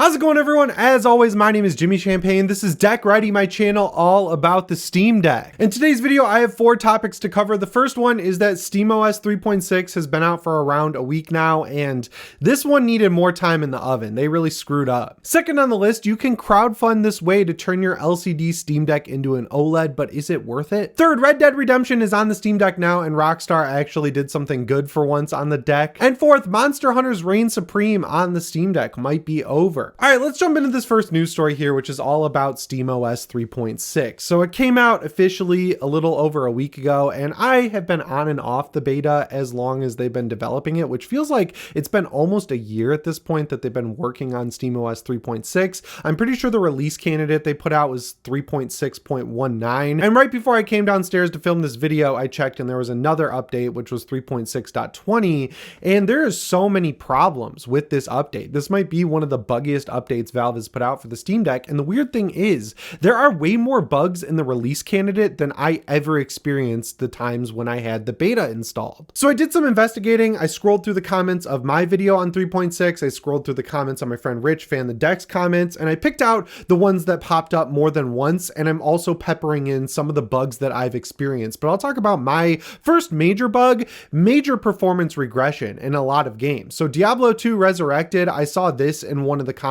How's it going, everyone? As always, my name is Jimmy Champagne. This is Deck Ready, my channel all about the Steam Deck. In today's video, I have 4 topics to cover. The first one is that SteamOS 3.6 has been out for around a week now, and this one needed more time in the oven. They really screwed up. Second on the list, you can crowdfund this way to turn your LCD Steam Deck into an OLED, but is it worth it? Third, Red Dead Redemption is on the Steam Deck now, and Rockstar actually did something good for once on the deck. And fourth, Monster Hunter's Reign Supreme on the Steam Deck might be over. All right, let's jump into this first news story here, which is all about SteamOS 3.6. So it came out officially a little over a week ago, and I have been on and off the beta as long as they've been developing it, which feels like it's been almost a year at this point that they've been working on SteamOS 3.6. I'm pretty sure the release candidate they put out was 3.6.19. And right before I came downstairs to film this video, I checked and there was another update, which was 3.6.20. And there is so many problems with this update. This might be one of the buggiest updates Valve has put out for the Steam Deck. And the weird thing is, there are way more bugs in the release candidate than I ever experienced the times when I had the beta installed. So I did some investigating. I scrolled through the comments of my video on 3.6. I scrolled through the comments on my friend Rich Fan the Deck's comments, and I picked out the ones that popped up more than once. And I'm also peppering in some of the bugs that I've experienced. But I'll talk about my first major bug, major performance regression in a lot of games. So Diablo 2 Resurrected, I saw this in one of the comments.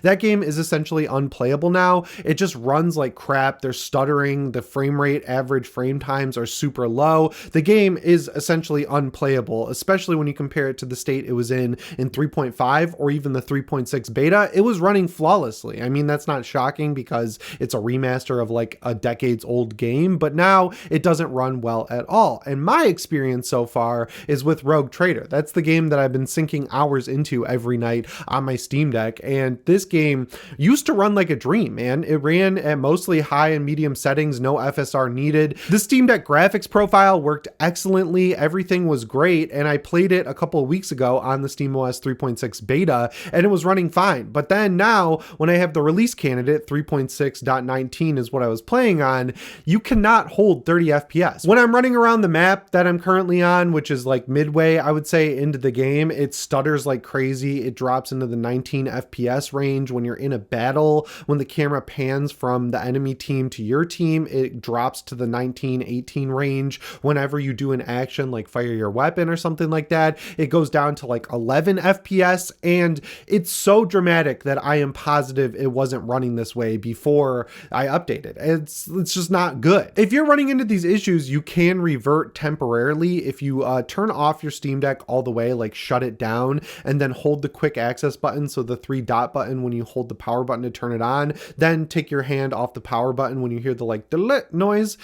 That game is essentially unplayable now. It just runs like crap. They're stuttering. The frame rate, average frame times are super low. The game is essentially unplayable, especially when you compare it to the state it was in 3.5 or even the 3.6 beta. It was running flawlessly. I mean, that's not shocking because it's a remaster of like a decades old game, but now it doesn't run well at all. And my experience so far is with Rogue Trader. That's the game that I've been sinking hours into every night on my Steam Deck. And this game used to run like a dream, man. It ran at mostly high and medium settings, no FSR needed. The Steam Deck graphics profile worked excellently. Everything was great. And I played it a couple of weeks ago on the SteamOS 3.6 beta and it was running fine. But then now when I have the release candidate, 3.6.19 is what I was playing on, you cannot hold 30 FPS. When I'm running around the map that I'm currently on, which is like midway, I would say, into the game, it stutters like crazy. It drops into the 19 FPS range. When you're in a battle, when the camera pans from the enemy team to your team, it drops to the 19, 18 range. Whenever you do an action like fire your weapon or something like that, it goes down to like 11 FPS. And it's so dramatic that I am positive it wasn't running this way before I updated. It's just not good. If you're running into these issues, you can revert temporarily if you turn off your Steam Deck all the way, like shut it down and then hold the quick access button. So the 3 dot button when you hold the power button to turn it on, then take your hand off the power button when you hear the like delete noise.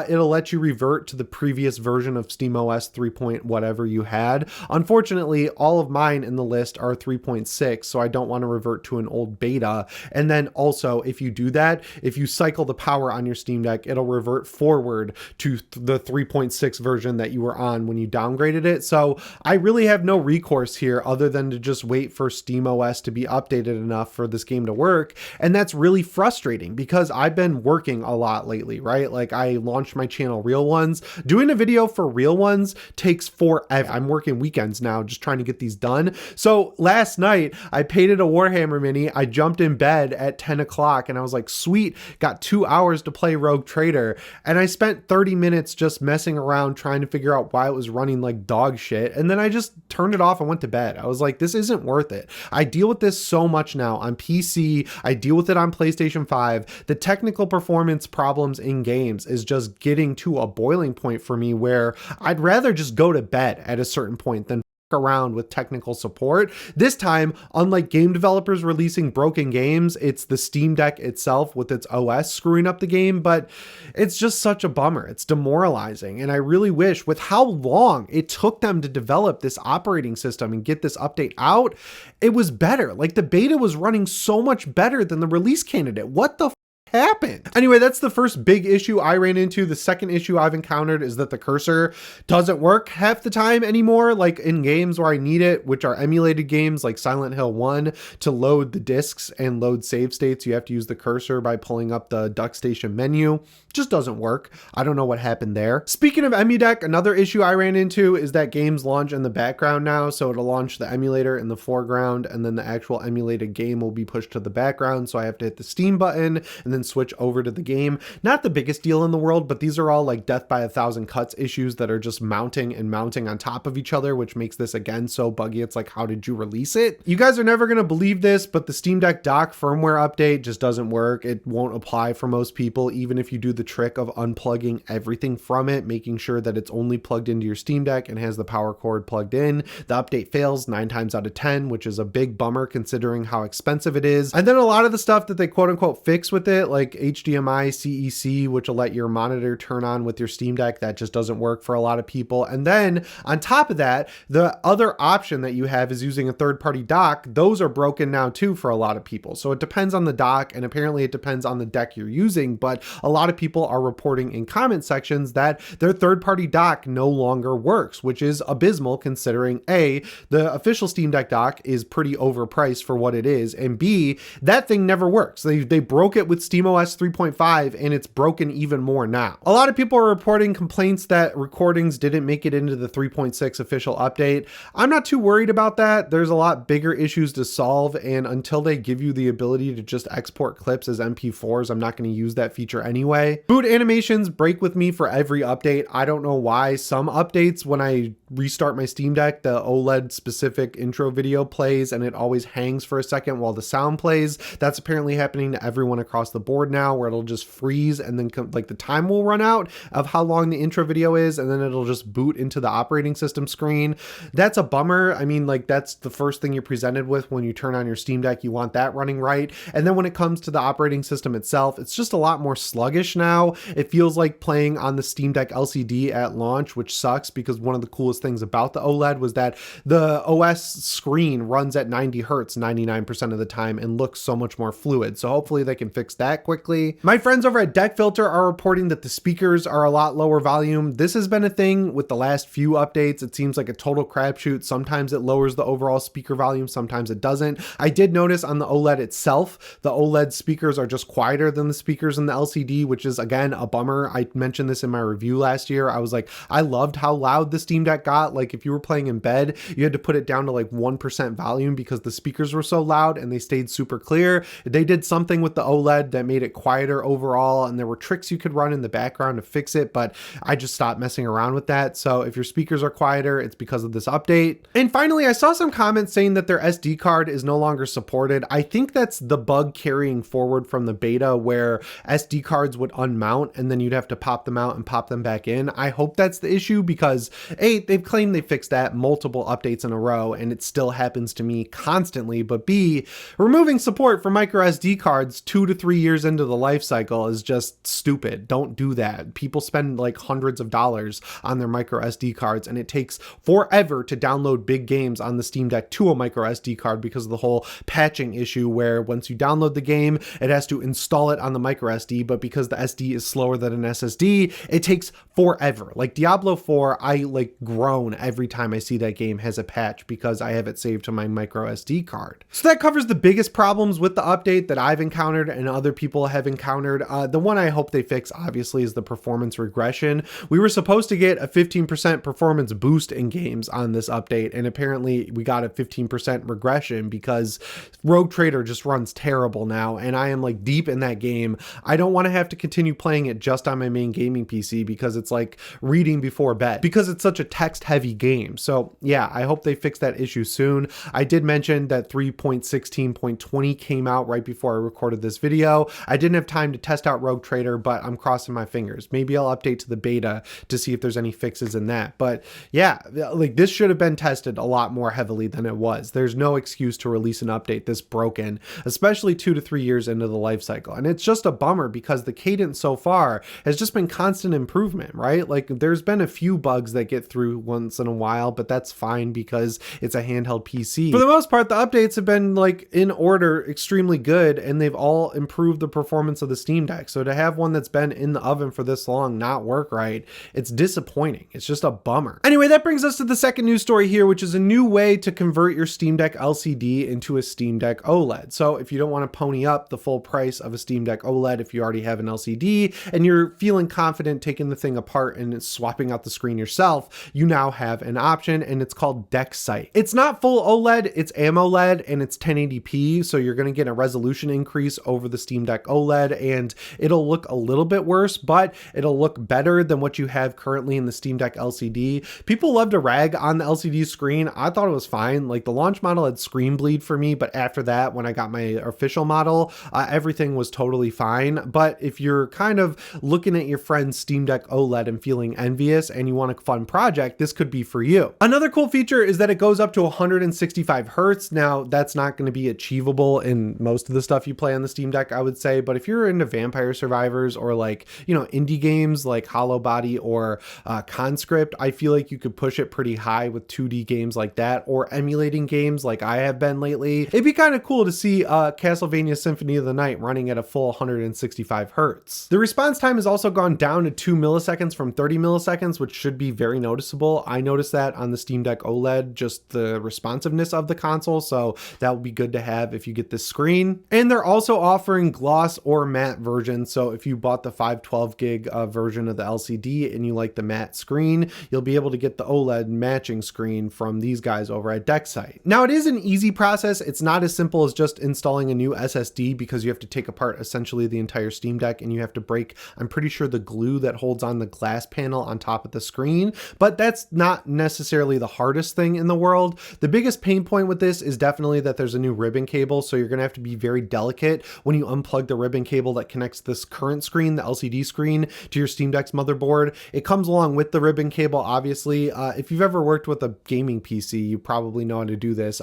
It'll let you revert to the previous version of SteamOS 3. Whatever you had. Unfortunately, all of mine in the list are 3.6, so I don't want to revert to an old beta. And then also, if you do that, if you cycle the power on your Steam Deck, it'll revert forward to the 3.6 version that you were on when you downgraded it. So I really have no recourse here other than to just wait for SteamOS to be updated enough for this game to work. And that's really frustrating because I've been working a lot lately, right? Like I launched my channel Real Ones. Doing a video for Real Ones takes forever. I'm working weekends now just trying to get these done. So last night I painted a Warhammer mini. I jumped in bed at 10 o'clock and I was like, sweet, got 2 hours to play Rogue Trader. And I spent 30 minutes just messing around trying to figure out why it was running like dog shit. And then I just turned it off and went to bed. I was like, this isn't worth it. I deal with this so much now on PC. I deal with it on PlayStation 5. The technical performance problems in games is just getting to a boiling point for me where I'd rather just go to bed at a certain point than around with technical support. This time, unlike game developers releasing broken games, it's the Steam Deck itself with its OS screwing up the game, but it's just such a bummer. It's demoralizing. And I really wish with how long it took them to develop this operating system and get this update out, it was better. Like the beta was running so much better than the release candidate. What the happened? Anyway, that's the first big issue I ran into. The second issue I've encountered is that the cursor doesn't work half the time anymore, like in games where I need it, which are emulated games like Silent Hill 1. To load the discs and load save states, you have to use the cursor by pulling up the DuckStation menu. Just doesn't work. I don't know what happened there. Speaking of Emudeck, another issue I ran into is that games launch in the background now. So it'll launch the emulator in the foreground, and then the actual emulated game will be pushed to the background. So I have to hit the Steam button and then switch over to the game. Not the biggest deal in the world, but these are all like death by 1,000 cuts issues that are just mounting and mounting on top of each other, which makes this again so buggy. It's like, how did you release it? You guys are never going to believe this, but the Steam Deck dock firmware update just doesn't work. It won't apply for most people, even if you do the trick of unplugging everything from it, making sure that it's only plugged into your Steam Deck and has the power cord plugged in. The update fails 9 times out of 10, which is a big bummer considering how expensive it is. And then a lot of the stuff that they quote unquote fix with it, like HDMI CEC, which will let your monitor turn on with your Steam Deck, that just doesn't work for a lot of people. And then on top of that, the other option that you have is using a third-party dock. Those are broken now too for a lot of people. So it depends on the dock, and apparently it depends on the deck you're using, but a lot of people are reporting in comment sections that their third-party dock no longer works, which is abysmal considering A, the official Steam Deck dock is pretty overpriced for what it is, and B, that thing never works. They broke it with SteamOS 3.5 and it's broken even more now. A lot of people are reporting complaints that recordings didn't make it into the 3.6 official update. I'm not too worried about that. There's a lot bigger issues to solve, and until they give you the ability to just export clips as MP4s, I'm not going to use that feature anyway. Boot animations break with me for every update. I don't know why. Some updates, when I restart my Steam Deck, the OLED specific intro video plays and it always hangs for a second while the sound plays. That's apparently happening to everyone across the board now, where it'll just freeze and then like the time will run out of how long the intro video is, and then it'll just boot into the operating system screen. That's a bummer. I mean, like, that's the first thing you're presented with when you turn on your Steam Deck. You want that running right. And then when it comes to the operating system itself, it's just a lot more sluggish now. It feels like playing on the Steam Deck LCD at launch, which sucks because one of the coolest things about the OLED was that the OS screen runs at 90 Hertz 99% of the time and looks so much more fluid. So hopefully they can fix that quickly. My friends over at Deck Filter are reporting that the speakers are a lot lower volume. This has been a thing with the last few updates. It seems like a total crapshoot. Sometimes it lowers the overall speaker volume, sometimes it doesn't. I did notice on the OLED itself, the OLED speakers are just quieter than the speakers in the LCD, which is again a bummer. I mentioned this in my review last year. I was like, I loved how loud the Steam Deck got. Like, if you were playing in bed, you had to put it down to like 1% volume because the speakers were so loud and they stayed super clear. They did something with the OLED that made it quieter overall, and there were tricks you could run in the background to fix it, but I just stopped messing around with that. So if your speakers are quieter, it's because of this update. And finally, I saw some comments saying that their SD card is no longer supported. I think that's the bug carrying forward from the beta, where SD cards would unmount and then you'd have to pop them out and pop them back in. I hope that's the issue, because A, they've claimed they fixed that multiple updates in a row and it still happens to me constantly, but B, removing support for micro SD cards 2 to 3 years into the life cycle is just stupid. Don't do that. People spend like hundreds of dollars on their micro SD cards, and it takes forever to download big games on the Steam Deck to a micro SD card because of the whole patching issue, where once you download the game, it has to install it on the micro SD, but because the SD is slower than an SSD, it takes forever. Like Diablo 4, I like groan every time I see that game has a patch because I have it saved to my micro SD card. So that covers the biggest problems with the update that I've encountered and other people have encountered. The one I hope they fix, obviously, is the performance regression. We were supposed to get a 15% performance boost in games on this update, and apparently we got a 15% regression because Rogue Trader just runs terrible now, and I am like deep in that game. I don't want to have to continue playing it just on my main gaming PC because it's like reading before bed, because it's such a text heavy game. So yeah, I hope they fix that issue soon. I did mention that 3.16.20 came out right before I recorded this video. I didn't have time to test out Rogue Trader, but I'm crossing my fingers. Maybe I'll update to the beta to see if there's any fixes in that. But yeah, like this should have been tested a lot more heavily than it was. There's no excuse to release an update this broken, especially 2 to 3 years into the life cycle. And it's just a bummer because the cadence so far has just been constant improvement, right? Like there's been a few bugs that get through once in a while, but that's fine because it's a handheld PC. For the most part, the updates have been like in order, extremely good, and they've all improved improve the performance of the Steam Deck. So to have one that's been in the oven for this long not work right, it's disappointing. It's just a bummer. Anyway, that brings us to the second news story here, which is a new way to convert your Steam Deck LCD into a Steam Deck OLED. So if you don't want to pony up the full price of a Steam Deck OLED, if you already have an LCD and you're feeling confident taking the thing apart and swapping out the screen yourself, you now have an option, and it's called DeckSight. It's not full OLED, it's AMOLED, and it's 1080p, so you're going to get a resolution increase over the Steam Deck OLED, and it'll look a little bit worse, but it'll look better than what you have currently in the Steam Deck LCD. People love to rag on the LCD screen. I thought it was fine. Like, the launch model had screen bleed for me, but after that, when I got my official model, everything was totally fine. But if you're kind of looking at your friend's Steam Deck OLED and feeling envious and you want a fun project, this could be for you. Another cool feature is that it goes up to 165 Hertz. Now, that's not going to be achievable in most of the stuff you play on the Steam Deck, I would say, but if you're into Vampire Survivors or, like, you know, indie games like Hollow Body or Conscript, I feel like you could push it pretty high with 2D games like that, or emulating games like I have been lately. It'd be kind of cool to see Castlevania Symphony of the Night running at a full 165 Hertz. The response time has also gone down to 2 milliseconds from 30 milliseconds, which should be very noticeable. I noticed that on the Steam Deck OLED, just the responsiveness of the console, so that will be good to have if you get this screen. And they're also offering gloss or matte versions, so if you bought the 512 gig version of the LCD and you like the matte screen, you'll be able to get the OLED matching screen from these guys over at DeckSight. Now, it is an easy process. It's not as simple as just installing a new SSD, because you have to take apart essentially the entire Steam Deck and you have to break, I'm pretty sure, the glue that holds on the glass panel on top of the screen, but that's not necessarily the hardest thing in the world. The biggest pain point with this is definitely that there's a new ribbon cable, so you're going to have to be very delicate when you unplug the ribbon cable that connects this current screen, the LCD screen, to your Steam Deck's motherboard. It comes along with the ribbon cable, obviously. If you've ever worked with a gaming PC, you probably know how to do this,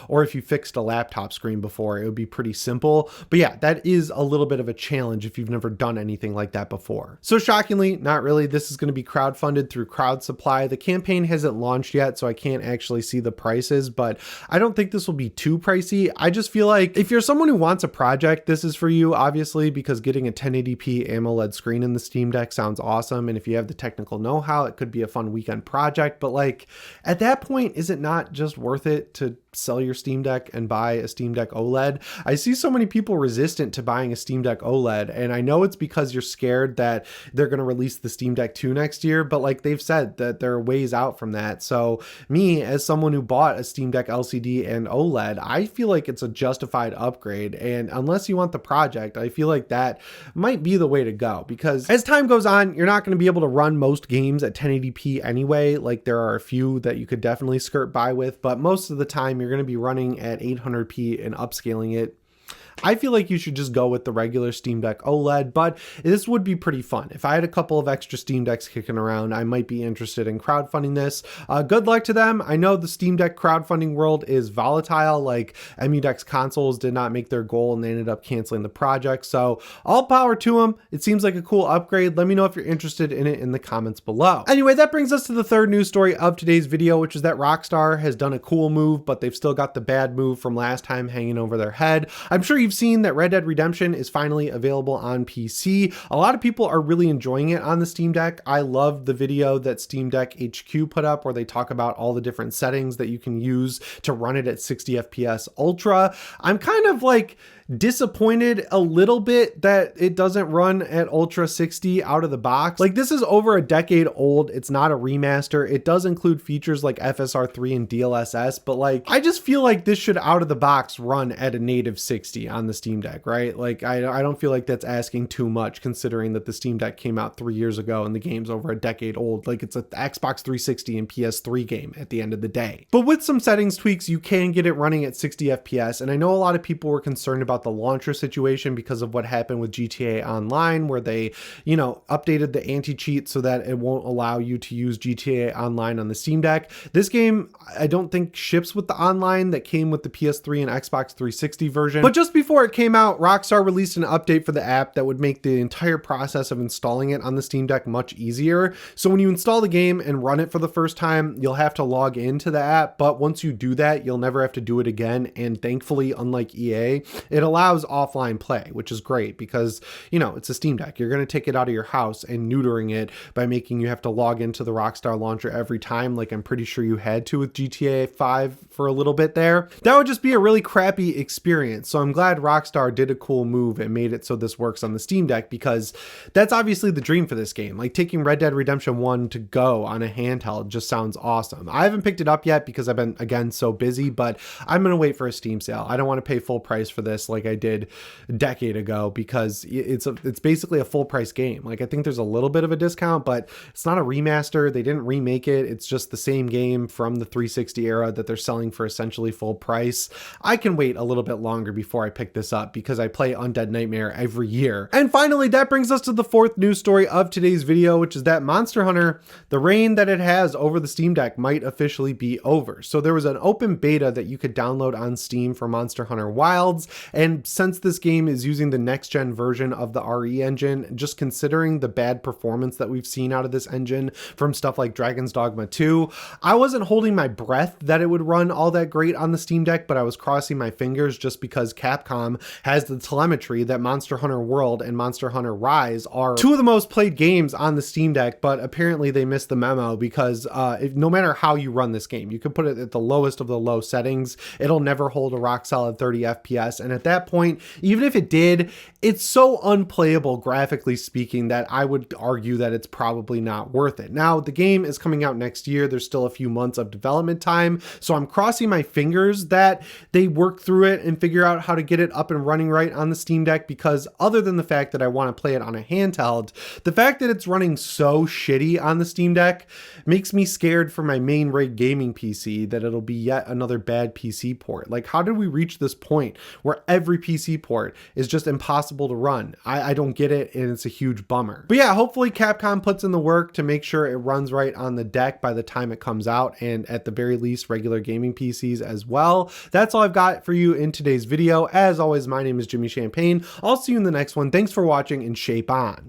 or if you fixed a laptop screen before, it would be pretty simple. But yeah, that is a little bit of a challenge if you've never done anything like that before. So shockingly, not really. This is going to be crowdfunded through Crowd Supply. The campaign hasn't launched yet, so I can't actually see the prices, but I don't think this will be too pricey. I just feel like if you're someone who wants a project, this is for you, obviously, because getting a 1080p AMOLED screen in the Steam Deck sounds awesome. And if you have the technical know-how, it could be a fun weekend project. But like, at that point, is it not just worth it to sell your Steam Deck and buy a Steam Deck OLED? I see so many people resistant to buying a Steam Deck OLED, and I know it's because you're scared that they're going to release the Steam Deck 2 next year, but like they've said that they're ways out from that. So me, as someone who bought a Steam Deck LCD and OLED, I feel like it's a justified upgrade, and unless you want the project, I feel like that might be the way to go, because as time goes on, you're not going to be able to run most games at 1080p anyway. Like, there are a few that you could definitely skirt by with, but most of the time you're going to be running at 800p and upscaling it. I feel like you should just go with the regular Steam Deck OLED, but this would be pretty fun. If I had a couple of extra Steam Decks kicking around, I might be interested in crowdfunding this. Good luck to them. I know the Steam Deck crowdfunding world is volatile. Like, Emudeck's consoles did not make their goal and they ended up canceling the project. So all power to them. It seems like a cool upgrade. Let me know if you're interested in it in the comments below. Anyway, that brings us to the third news story of today's video, which is that Rockstar has done a cool move, but they've still got the bad move from last time hanging over their head. I'm sure you've seen that Red Dead Redemption is finally available on PC. A lot of people are really enjoying it on the Steam Deck. I loved the video that Steam Deck HQ put up where they talk about all the different settings that you can use to run it at 60 FPS Ultra. I'm kind of like disappointed a little bit that it doesn't run at Ultra 60 out of the box. Like, this is over a decade old. It's not a remaster. It does include features like FSR3 and DLSS, but like, I just feel like this should out of the box run at a native 60 on the Steam Deck, right? Like, I don't feel like that's asking too much, considering that the Steam Deck came out 3 years ago and the game's over a decade old. Like, it's an Xbox 360 and PS3 game at the end of the day. But with some settings tweaks, you can get it running at 60 FPS. And I know a lot of people were concerned about the launcher situation because of what happened with GTA Online, where they, you know, updated the anti-cheat so that it won't allow you to use GTA Online on the Steam Deck. This game, I don't think ships with the online that came with the PS3 and Xbox 360 version. But just before it came out, Rockstar released an update for the app that would make the entire process of installing it on the Steam Deck much easier. So when you install the game and run it for the first time, you'll have to log into the app, but once you do that, you'll never have to do it again. And thankfully, unlike EA, it allows offline play, which is great because, you know, it's a Steam Deck. You're going to take it out of your house and neutering it by making you have to log into the Rockstar launcher every time, like I'm pretty sure you had to with GTA 5 for a little bit there. That would just be a really crappy experience. So I'm glad Rockstar did a cool move and made it so this works on the Steam Deck, because that's obviously the dream for this game. Like taking Red Dead Redemption 1 to go on a handheld just sounds awesome. I haven't picked it up yet because I've been, again, so busy, but I'm going to wait for a Steam sale. I don't want to pay full price for this like I did a decade ago, because it's basically a full price game. Like I think there's a little bit of a discount, but it's not a remaster. They didn't remake it. It's just the same game from the 360 era that they're selling for essentially full price. I can wait a little bit longer before I pick this up because I play Undead Nightmare every year. And finally, that brings us to the fourth news story of today's video, which is that Monster Hunter, the reign that it has over the Steam Deck, might officially be over. So there was an open beta that you could download on Steam for Monster Hunter Wilds, and since this game is using the next gen version of the RE engine, just considering the bad performance that we've seen out of this engine from stuff like Dragon's Dogma 2, I wasn't holding my breath that it would run all that great on the Steam Deck, but I was crossing my fingers just because Capcom has the telemetry that Monster Hunter World and Monster Hunter Rise are two of the most played games on the Steam Deck, but apparently they missed the memo, because no matter how you run this game, you can put it at the lowest of the low settings, it'll never hold a rock solid 30 FPS, and at that point, even if it did, it's so unplayable graphically speaking that I would argue that it's probably not worth it. Now, the game is coming out next year. There's still a few months of development time, so I'm crossing my fingers that they work through it and figure out how to get it up and running right on the Steam Deck, because other than the fact that I want to play it on a handheld, the fact that it's running so shitty on the Steam Deck makes me scared for my main rig gaming PC that it'll be yet another bad PC port. Like, how did we reach this point where every PC port is just impossible to run? I don't get it, and it's a huge bummer. But yeah, hopefully Capcom puts in the work to make sure it runs right on the deck by the time it comes out, and at the very least regular gaming PCs as well. That's all I've got for you in today's video. As always, my name is Jimmy Champagne. I'll see you in the next one. Thanks for watching, and shape on.